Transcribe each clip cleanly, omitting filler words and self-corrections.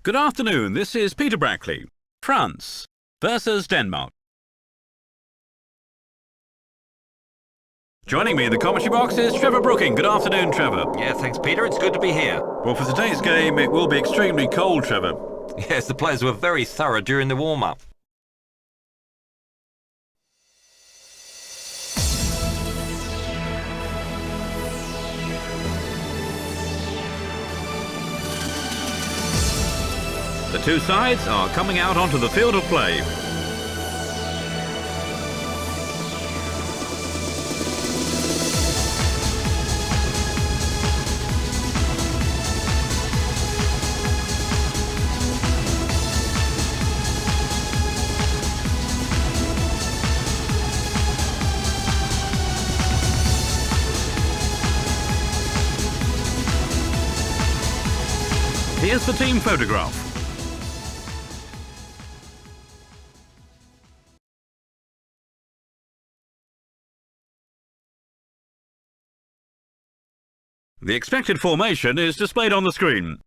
Good afternoon, this is Peter Brackley. France versus Denmark. Joining me in the commentary box is Trevor Brooking. Good afternoon, Trevor. Yeah, thanks, Peter. It's good to be here. Well, for today's game, it will be extremely cold, Trevor. Yes, the players were very thorough during the warm-up. The two sides are coming out onto the field of play. Here's the team photograph. The expected formation is displayed on the screen.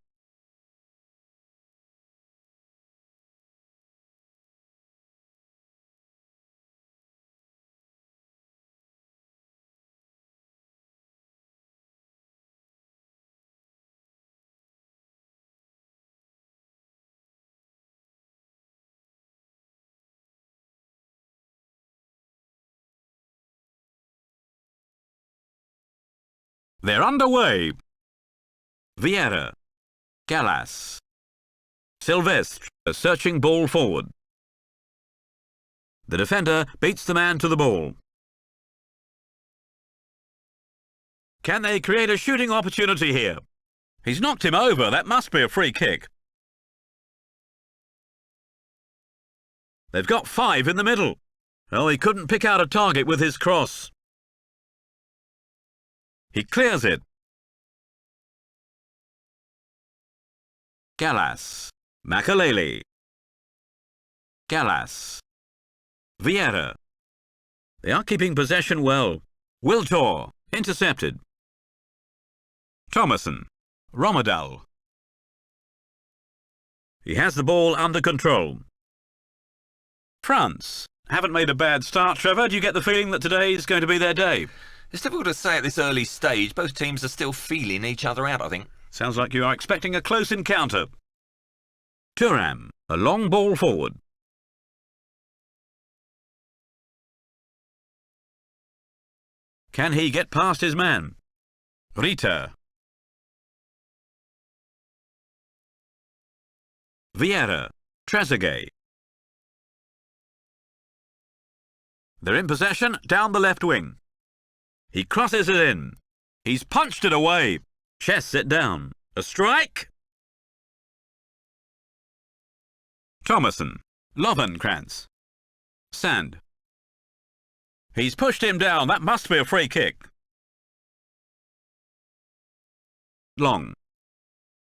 They're underway. Vieira, Gallas, Silvestre, a searching ball forward. The defender beats the man to the ball. Can they create a shooting opportunity here? He's knocked him over. That must be a free kick. They've got 5 in the middle. Oh, he couldn't pick out a target with his cross. He clears it. Gallas, Makalele, Gallas, Vieira. They are keeping possession well. Wiltor, intercepted. Thomason, Romedal. He has the ball under control. France haven't made a bad start, Trevor. Do you get the feeling that today is going to be their day? It's difficult to say at this early stage. Both teams are still feeling each other out, I think. Sounds like you are expecting a close encounter. Thuram, a long ball forward. Can he get past his man? Rita. Vieira, Trezeguet. They're in possession down the left wing. He crosses it in. He's punched it away. Chests it down. A strike? Thomason, Lovenkrantz. Sand. He's pushed him down. That must be a free kick. Long.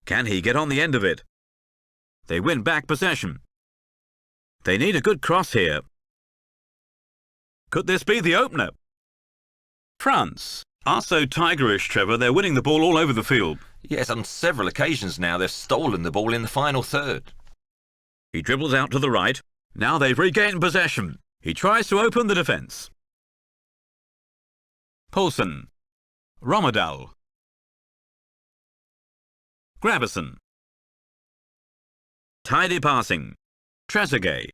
Can he get on the end of it? They win back possession. They need a good cross here. Could this be the opener? France are so tigerish, Trevor. They're winning the ball all over the field. Yes, on several occasions now they've stolen the ball in the final third. He dribbles out to the right. Now they've regained possession. He tries to open the defence. Poulsen, Romedal, Grabison. Tidy passing. Trezeguet,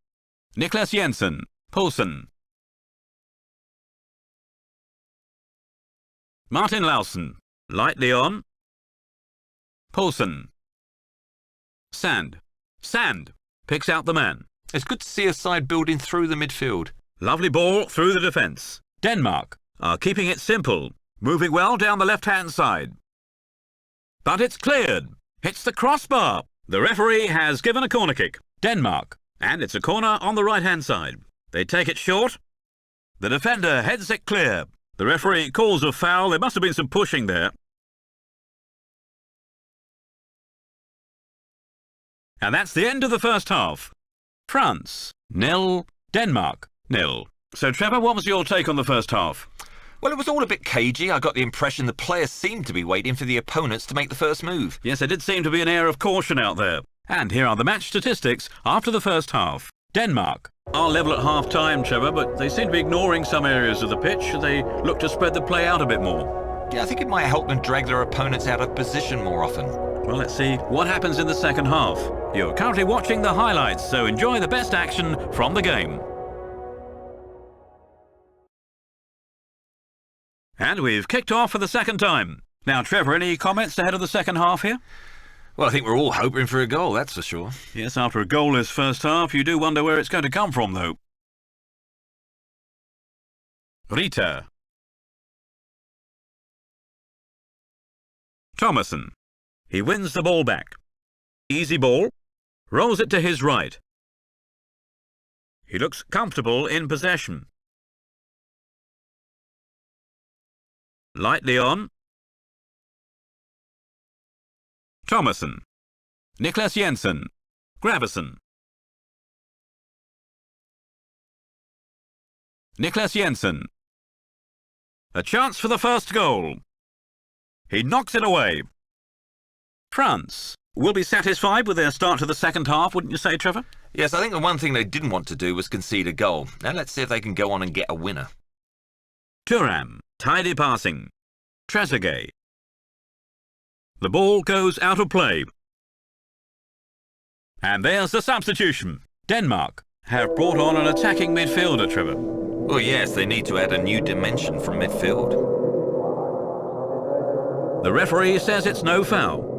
Niklas Jensen, Poulsen. Martin Laursen, lightly on. Poulsen. Sand. Sand picks out the man. It's good to see a side building through the midfield. Lovely ball through the defence. Denmark are keeping it simple, moving well down the left-hand side. But it's cleared. Hits the crossbar. The referee has given a corner kick. Denmark. And it's a corner on the right-hand side. They take it short. The defender heads it clear. The referee calls a foul. There must have been some pushing there. And that's the end of the first half. France 0, Denmark 0. So, Trevor, what was your take on the first half? Well, it was all a bit cagey. I got the impression the players seemed to be waiting for the opponents to make the first move. Yes, there did seem to be an air of caution out there. And here are the match statistics after the first half. Denmark are level at half-time, Trevor, but they seem to be ignoring some areas of the pitch. They look to spread the play out a bit more. Yeah, I think it might help them drag their opponents out of position more often. Well, let's see what happens in the second half. You're currently watching the highlights, so enjoy the best action from the game. And we've kicked off for the second time. Now, Trevor, any comments ahead of the second half here? Well, I think we're all hoping for a goal, that's for sure. Yes, after a goalless first half, you do wonder where it's going to come from, though. Rita. Thomason. He wins the ball back. Easy ball. Rolls it to his right. He looks comfortable in possession. Lightly on. Thomason. Niklas Jensen. Gravesen. Niklas Jensen. A chance for the first goal. He knocks it away. France will be satisfied with their start to the second half, wouldn't you say, Trevor? Yes, I think the one thing they didn't want to do was concede a goal. Now let's see if they can go on and get a winner. Thuram. Tidy passing. Trezeguet. The ball goes out of play. And there's the substitution. Denmark have brought on an attacking midfielder, Trevor. Well, yes, they need to add a new dimension from midfield. The referee says it's no foul.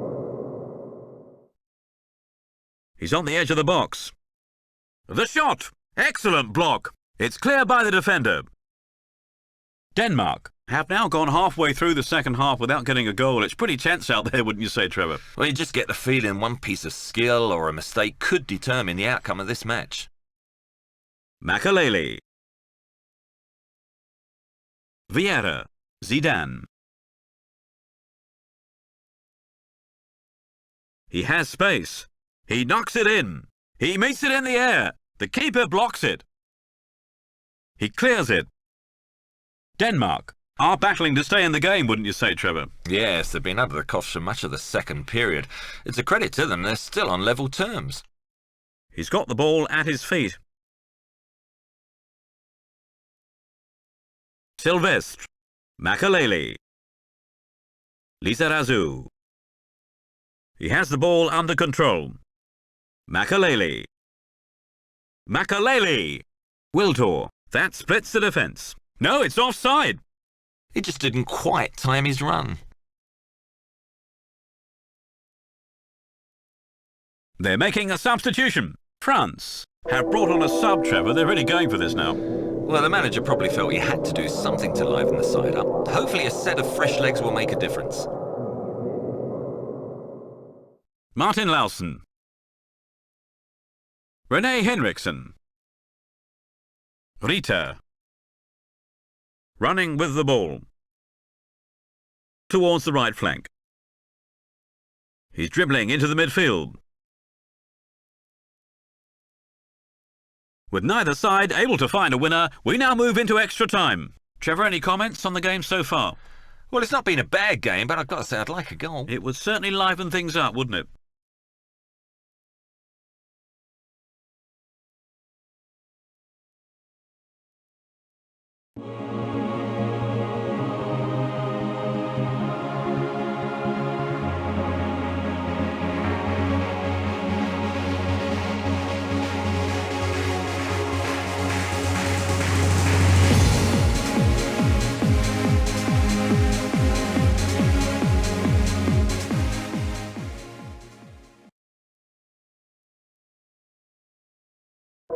He's on the edge of the box. The shot! Excellent block. It's cleared by the defender. Denmark have now gone halfway through the second half without getting a goal. It's pretty tense out there, wouldn't you say, Trevor? Well, you just get the feeling one piece of skill or a mistake could determine the outcome of this match. Makelele. Vieira. Zidane. He has space. He knocks it in. He meets it in the air. The keeper blocks it. He clears it. Denmark are battling to stay in the game, wouldn't you say, Trevor? Yes, they've been under the cosh for much of the second period. It's a credit to them, they're still on level terms. He's got the ball at his feet. Silvestre. Makelele. Lizarazu. He has the ball under control. Makelele. Makelele. Wiltor. That splits the defence. No, it's offside. He just didn't quite time his run. They're making a substitution. France have brought on a sub, Trevor. They're really going for this now. Well, the manager probably felt he had to do something to liven the side up. Hopefully a set of fresh legs will make a difference. Martin Laursen. Rene Henriksen. Rita. Running with the ball. Towards the right flank. He's dribbling into the midfield. With neither side able to find a winner, we now move into extra time. Trevor, any comments on the game so far? Well, it's not been a bad game, but I've got to say I'd like a goal. It would certainly liven things up, wouldn't it?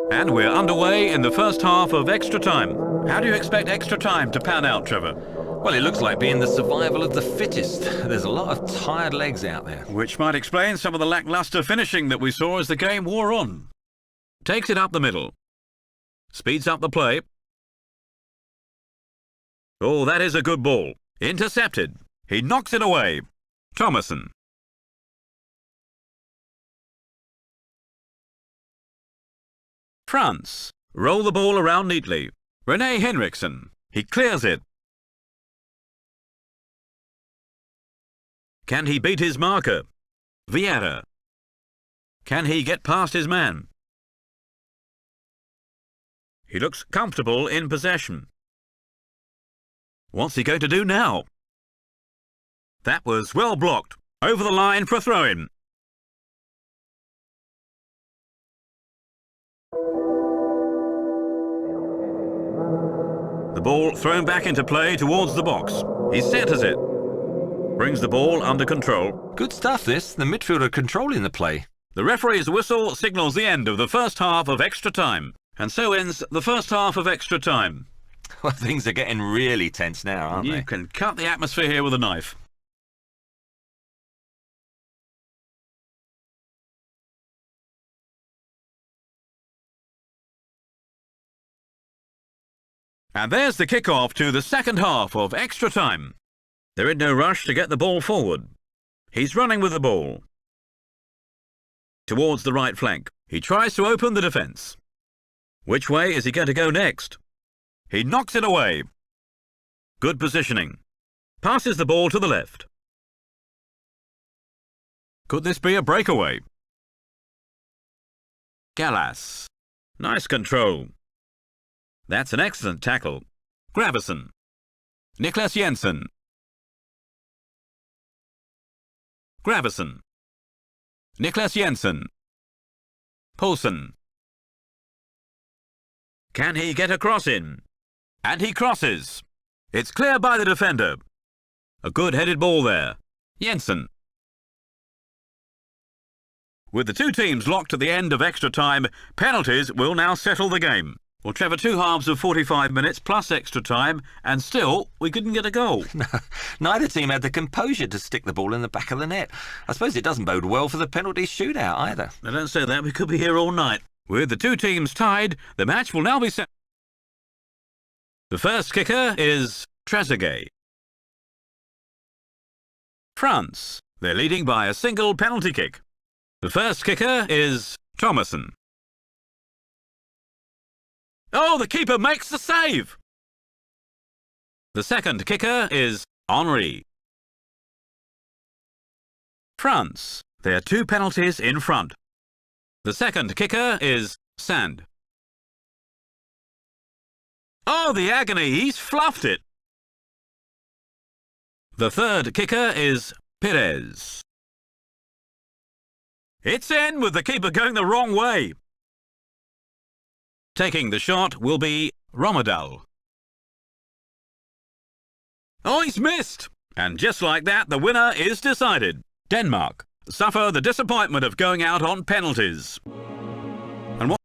And we're underway in the first half of extra time. How do you expect extra time to pan out, Trevor? Well, it looks like being the survival of the fittest. There's a lot of tired legs out there. Which might explain some of the lacklustre finishing that we saw as the game wore on. Takes it up the middle. Speeds up the play. Oh, that is a good ball. Intercepted. He knocks it away. Thomason. France roll the ball around neatly. Rene Henriksen. He clears it. Can he beat his marker? Vieira. Can he get past his man? He looks comfortable in possession. What's he going to do now? That was well blocked. Over the line for a throw-in. The ball thrown back into play towards the box. He centres it. Brings the ball under control. Good stuff, this. The midfielder controlling the play. The referee's whistle signals the end of the first half of extra time. And so ends the first half of extra time. Well, things are getting really tense now, aren't they? You can cut the atmosphere here with a knife. And there's the kick-off to the second half of extra time. They're in no rush to get the ball forward. He's running with the ball. Towards the right flank. He tries to open the defence. Which way is he going to go next? He knocks it away. Good positioning. Passes the ball to the left. Could this be a breakaway? Gallas. Nice control. That's an excellent tackle. Gravesen. Niklas Jensen. Gravesen. Niklas Jensen. Poulsen. Can he get a cross in? And he crosses. It's clear by the defender. A good headed ball there. Jensen. With the two teams locked at the end of extra time, penalties will now settle the game. Well, Trevor, 2 halves of 45 minutes plus extra time, and still we couldn't get a goal. No, neither team had the composure to stick the ball in the back of the net. I suppose it doesn't bode well for the penalty shootout either. Now, don't say that. We could be here all night. With the two teams tied, the match will now be set. The first kicker is Trezeguet. France. They're leading by a single penalty kick. The first kicker is Thomason. Oh, the keeper makes the save! The second kicker is Henry. France. There are 2 penalties in front. The second kicker is Sand. Oh, the agony! He's fluffed it! The third kicker is Perez. It's in with the keeper going the wrong way. Taking the shot will be Romadal. Oh, he's missed! And just like that, the winner is decided. Denmark suffer the disappointment of going out on penalties.